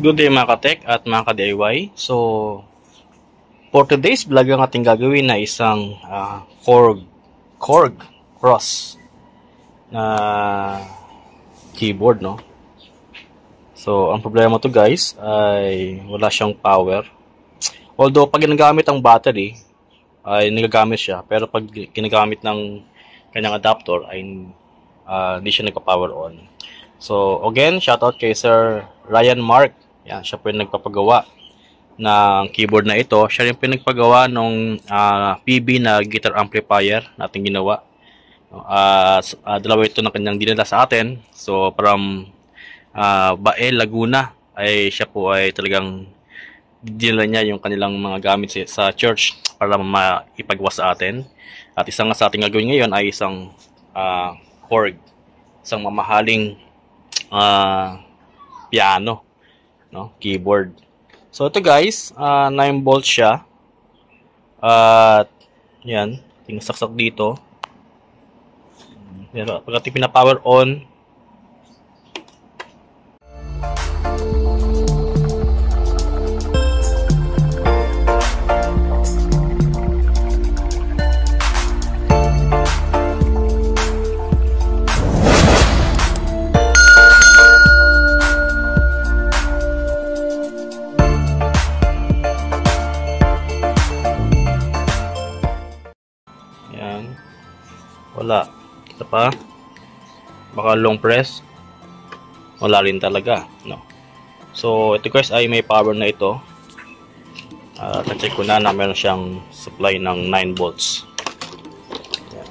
Good day mga ka-tech at mga ka-DIY. So, for today's vlog ang ating gagawin na isang Korg Cross na keyboard, no? So, ang problema to guys ay wala siyang power. Although, pag ginagamit ang battery, ay nagagamit siya. Pero pag ginagamit ng kanyang adapter ay hindi siya nagpa-power on. So, again, shoutout kay Sir Ryan Mark. Yan, siya po yung nagpapagawa ng keyboard na ito. Siya rin po yung nagpagawa ng PB na guitar amplifier natin ginawa. Dalawa ito na kanyang dinala sa atin. So, from Bael, Laguna, ay siya po ay talagang dinala niya yung kanilang mga gamit sa church para maipagawa sa atin. At isang sa ating gagawin ngayon ay isang Korg. Isang mamahaling piano, no, keyboard. So ito guys, 9 volts siya. At yan, tinasaksak dito. Pero pagka pina-power on, wala. Ito pa. Baka long press. Wala rin talaga, no. So, ito guys ay may power na ito. Na-check ko na meron siyang supply ng 9 volts. Yan.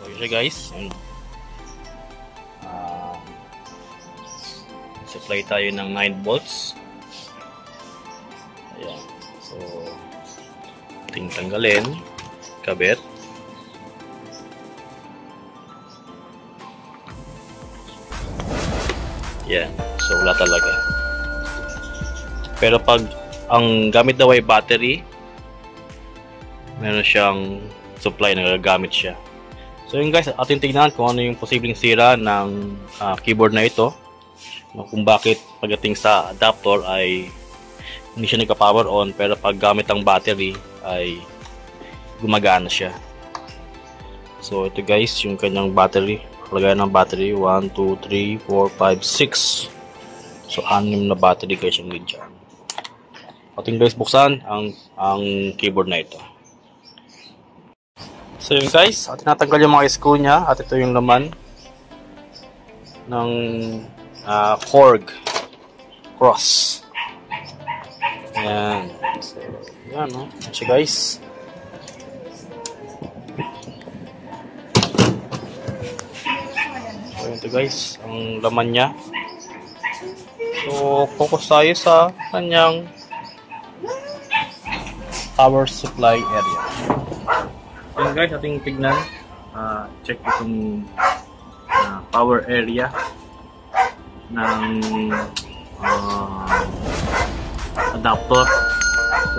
So, yun siya guys. Supply tayo ng 9 volts. Ayan. So, tanggalin. Kabit. Yan. So, wala talaga. Pero pag ang gamit daw ay battery, meron siyang supply na nagagamit siya. So, yun guys, ating tignan kung ano yung posibleng sira ng keyboard na ito. Kung bakit pagdating sa adapter ay hindi siya nagka-power on, pero pag gamit ang battery ay gumagana siya. So, ito guys, yung kanyang battery. Lagyan ng battery 1, 2, 3, 4, 5, 6. So 6 na battery guys yung need dyan. Ating guys buksan ang keyboard na ito. So yun guys, ating natanggal yung mga screw nya. At ito yung laman ng Korg Cross. Ayan. So yan, no? So guys, ito guys, ang laman niya. So, focus tayo sa kanyang power supply area. So guys, ating tignan. Check itong power area ng adapter. So,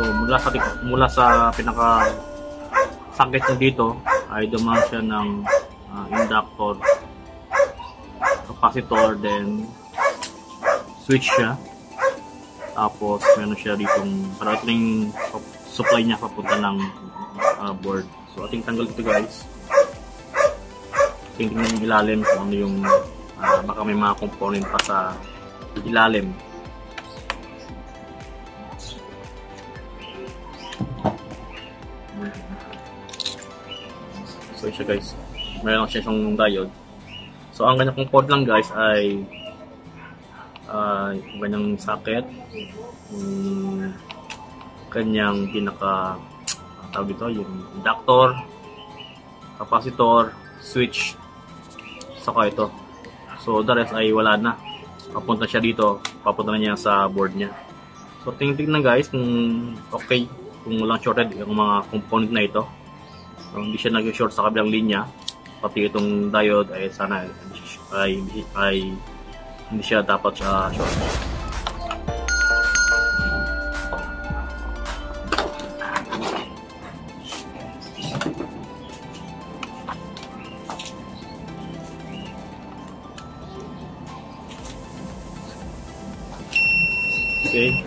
mula sa pinaka sakit na dito ay dumaan siya ng inductor, capacitor, then switch siya, tapos meron siya ditong para ito yung supply niya papunta ng board. So ating tanggal dito guys. Tingnan yung ilalim kung ano yung baka may mga component pa sa ilalim. So siya guys, meron siya isang diode. So, ang kanyang port lang guys ay kanyang socket, kanyang pinaka tawag dito, yung inductor, capacitor, switch, saka ito. So, the rest ay wala na. Papunta siya dito, papunta na niya sa board niya. So, tingnan guys kung okay, kung walang shorted yung mga component na ito. So, hindi siya nag-short sa kabilang linya. Pati itong diode ay sana ay hindi siya dapat short. Okay.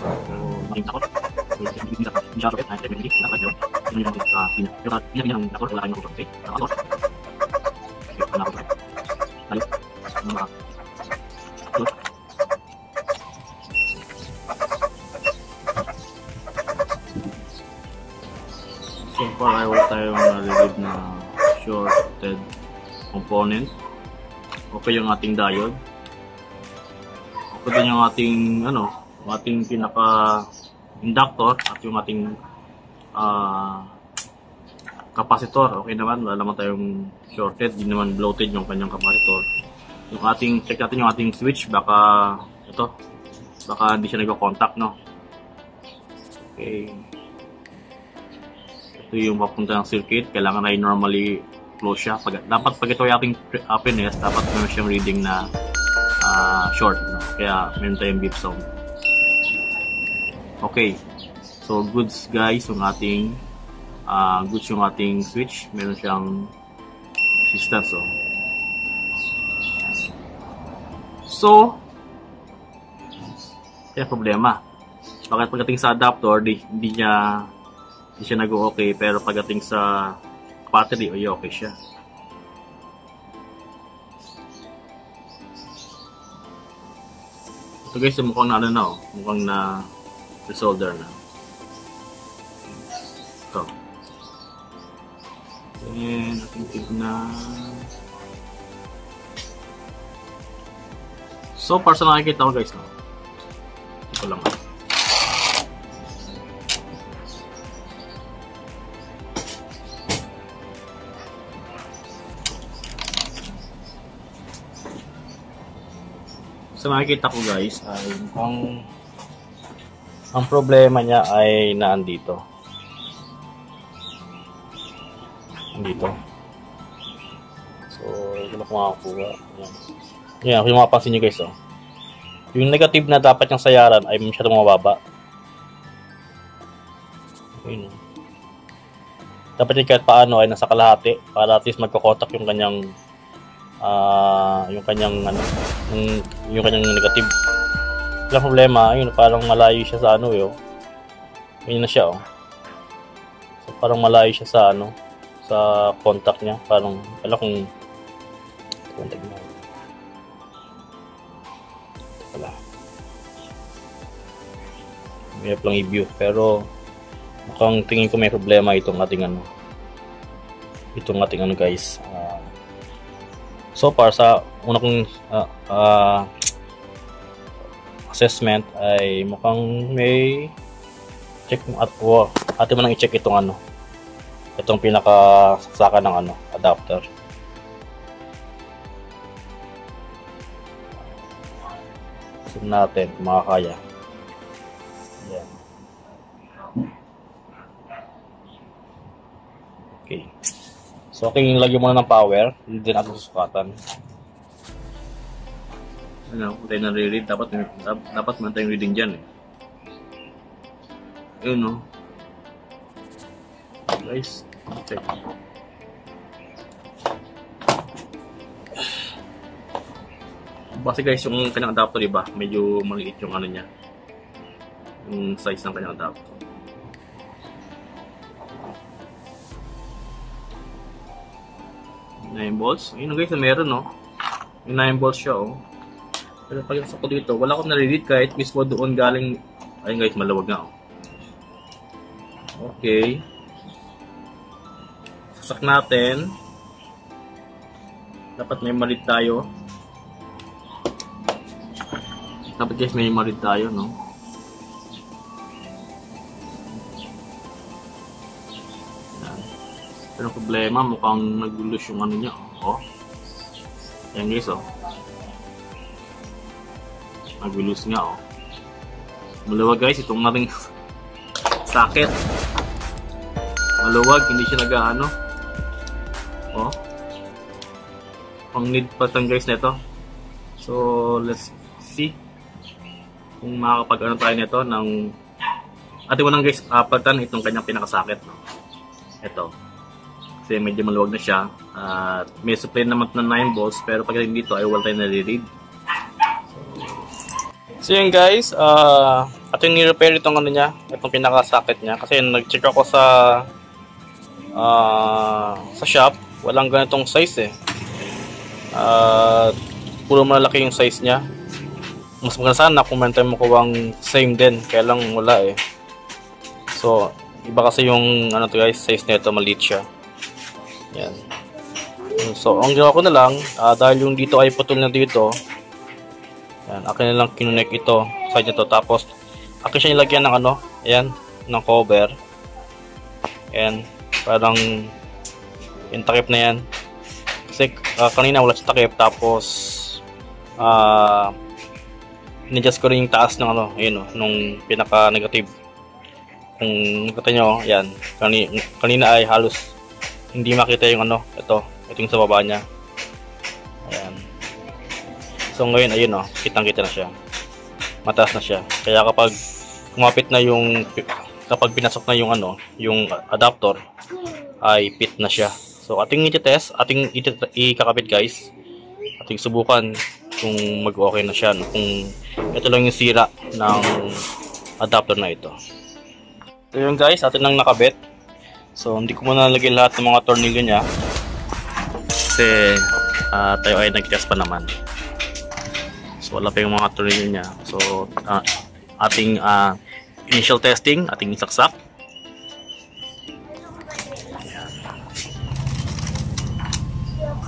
So, making takot. Hindi siya rocket. Ay, hindi dapat yun. Hindi yung takot. Wala kayong takot. Okay. Takot. Okay, takot. Tayo. Mga takot. So far ay wala tayong nalilid na shorted component. Okay yung ating diode. Okay din yung ating ating pinaka inductor at yung ating capacitor. Okay naman, wala naman tayong shorted, hindi naman bloated yung kanyang capacitor. Yung ating check natin yung ating switch, baka hindi siya nagko-contact, no. Okay. Ito yung papunta ng circuit, kailangan ay normally close siya. Dapat pag ito yung ating happiness, dapat meron siyang reading na short, no? Kaya meron tayong beep sound. Okay, so goods guys yung ating switch, meron siyang resistance. So kaya problema, bakit pagdating sa adapter hindi siya nag-okay, pero pagdating sa battery okay siya. So guys, mukhang mukhang na resolder na. Ito. And ating tignan. So far sa nakikita ko guys, ito lang. So nakikita ko guys ay ang problema niya ay naandito. Andito. So, hindi ko makakuha. Yan, kung mapapansin nyo guys, yung negative na dapat yung sayaran ay masyadong mababa. Ayun. Dapat yung kahit paano ay nasa kalahati para at least magkakotak yung kanyang yung kanyang negative. Walang problema, ayun, parang malayo siya sa ayun na siya, So parang malayo siya sa sa contact niya, parang kung contact niya. Wala. May lang i-view, pero mukhang tingin ko may problema itong ating guys. So far sa una kong assessment ay mukhang may check atin mo nang i-check itong pinaka-saksakan ng adapter. Zoom natin kung makakaya. Ayan. Okay. So aking lagyan muna ng power, hindi din natin susukatan. Kung tayo nare-read, dapat man tayong reading dyan Ayun guys, okay. Base guys, yung kanyang adapter, diba? Medyo maliit yung niya, yung size ng kanyang adapter. Nine volts. Ayun guys, meron yung 9 volts siya Pero pag sa ko dito, wala akong nare-read kahit mismo doon galing. Ayun guys, malawag na Okay. Sasak natin. Dapat may marid tayo. Dapat guys may marid tayo, Yan. Pero problema, mukhang nag-lose yung niya. Yan guys, nag-lose nga, Maluwag guys, itong ating socket. Maluwag, hindi siya nag-ano. Pang need pa guys nito. So, let's see kung makakapag tayo nito ng ating unang guys, pagtan itong kanyang pinakasakit. Ito. Kasi medyo maluwag na siya. At may supply naman na 9 volts, pero pag dito ay wala tayo nare-read. So yun guys, ito yung ni-repair itong ano niya, itong pinaka-socket niya. Kasi nag-check ako sa shop, walang ganitong size eh. Puro malaki yung size niya. Mas maganda sana kung meron tayong makuwang same din, kaya lang wala eh. So, iba kasi yung ano to guys, size nito, maliit siya. Yan. So, ang ginawa ko na lang, dahil yung dito ay putol na dito, yan, akin na lang kinunek ito, side nito, tapos akin siya nilagyan ng ano, ayan, ng cover. Ayan, parang yung takip na yan. Kasi kanina wala siya takip, tapos in-adjust ko rin yung taas ng ano, ayun o, nung pinaka-negative. Kung nakita nyo, yan, kanina ay halos hindi makita yung ano, ito yung sa baba niya. Ayan. So ngayon, ayun o, kitang-kita na siya. Mataas na siya. Kaya kapag kumapit na yung, kapag pinasok na yung ano, yung adapter, ay fit na siya. So ating i-test, ating ikakabit guys. Ating subukan kung mag-okay na siya, no? Kung ito lang yung sira ng adapter na ito. So yun guys, atin lang nakabit. So hindi ko muna nalagay lahat ng mga tornilyo niya. Kasi tayo ay nag-test pa naman. So wala pa yung mga tornilyo niya. So ating initial testing, ating isaksak.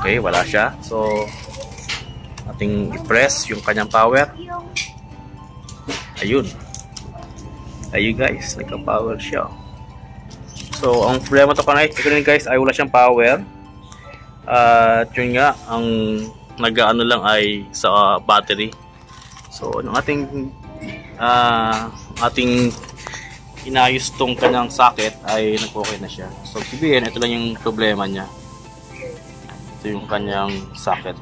Okay, wala siya. So ating i-press yung kanyang power. Ayun. Ayun guys, nagka-power siya. So ang problema to guys ay wala siyang power. At yun nga, ang nag-ano lang ay sa battery. So ang ating inayos tong kanyang socket ay nag-okay na siya. So sabihin, ito lang yung problema niya. Ito yung kanyang socket.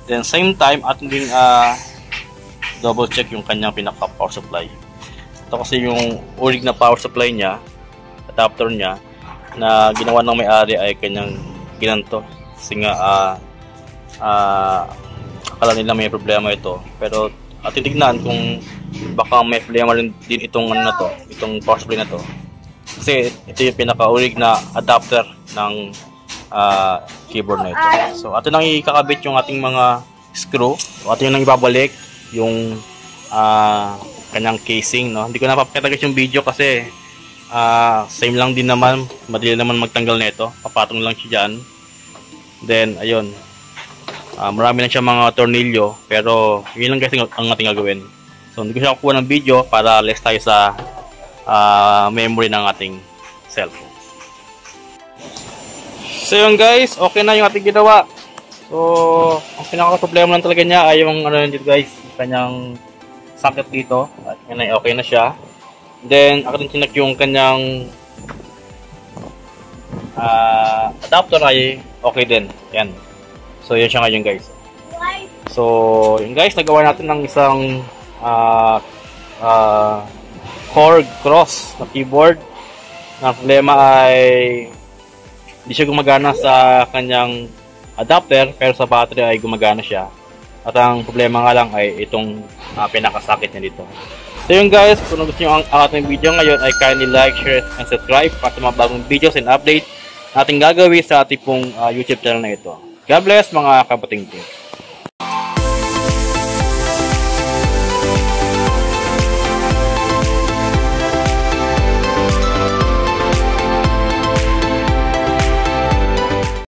Then same time, ating ding double check yung kanyang pinaka power supply. Ito kasi yung urig na power supply niya, adapter niya, na ginawa ng may-ari ay kanyang ginanto. Kasi nga akala nila may problema ito. Pero titignan kung baka may problema rin din itong ano na to, itong power supply na to. Kasi ito yung pinaka-urig na adapter ng keyboard na ito. So atin nang ikakabit yung ating mga screw. So atin nang ibabalik yung kanyang casing, no. Hindi ko na papakita guys yung video kasi same lang din naman, madali naman magtanggal nito. Papatong lang siya diyan. Then ayun. Marami na siya mga tornilyo, pero yun lang guys ang ating gagawin. So hindi ko siya kukuha ng video para less tayo sa memory ng ating cellphone. So yun guys, okay na yung ating ginawa. So ang pinaka-problema lang talaga niya ay yung ano dito guys, kanyang socket dito. At yun ay okay na siya. Then ako din tinak yung kanyang adapter ay okay din. Yan. So yun siya ngayon guys. So yun guys, nagawa natin ng isang Korg Cross na keyboard. Ang problema ay hindi siya gumagana sa kanyang adapter, pero sa battery ay gumagana siya. At ang problema nga lang ay itong pinakasakit niya dito. So yun guys, kung gusto nyo ang ating video ngayon ay kindly like, share, and subscribe para sa mga bagong videos and update natin gagawin sa ating pong YouTube channel na ito. God bless mga kapating team.